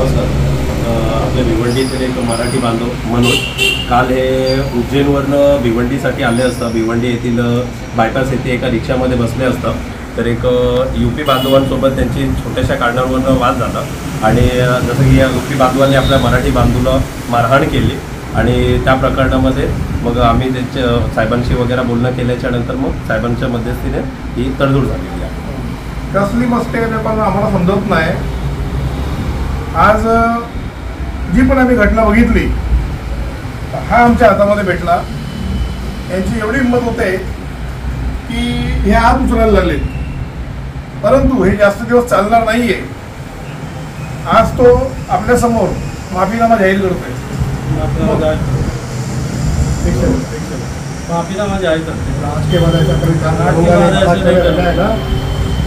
नमस्कार. आपल्या भिवंडीतील एक मराठी बांधव मनोज काल हे उज्जैनवरनं भिवंडीसाठी आले असता. भिवंडी येथील बायपास येथे एका रिक्षामध्ये बसले असता तर एक UP बांधवांसोबत त्यांची छोट्याशा कारणावरून वाद झाला आणि जसं की या UP बांधवांनी आपल्या मराठी बांधूला मारहाण केली आणि त्या प्रकरणामध्ये मग आम्ही त्यांच्या साहेबांशी वगैरे बोलणं केल्याच्या नंतर मग साहेबांच्या मध्यस्थीने ही तडजोड झालेली आहे. कसली मस्ती आहे पण आम्हाला समजत नाही. आज जी पण आम्ही घटना बघितली हा आमच्या हातामध्ये भेटला. यांची एवढी हिंमत होते की हे हात उचलायला लागले, परंतु हे जास्त दिवस चालणार नाहीये. आज तो आपल्या समोर माफीनामा जाहीर करतोय. माफीनामा जाहीर करते. आज के बाद ऐसा कभी काम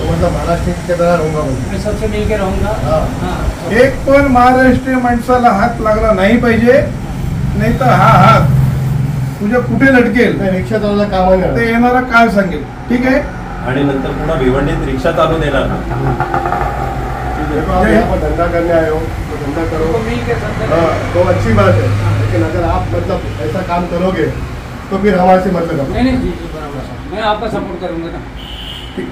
मतलब महाराष्ट्र के तरह रहूंगा, मैं सबसे मिलके रहूंगा. एक पण महाराष्ट्रीय माणसाला हात लागला नाही पाहिजे, नाही तर हा हात तुझ्या कुठे लटकेल रिक्षा चालवला कामाला ते येणारा काळ सांगेल. ठीक आहे. आणि नंतर पुन्हा भिवंडीत रिक्षा चालू देणार. धंधा करने आए हो तो धंधा करो, तो अच्छी बात है, लेकिन अगर आप मतलब ऐसा काम करोगे तो फिर हमारे से मतलब नहीं जी बराबर, मैं आपका सपोर्ट करूंगा ना. ठीक.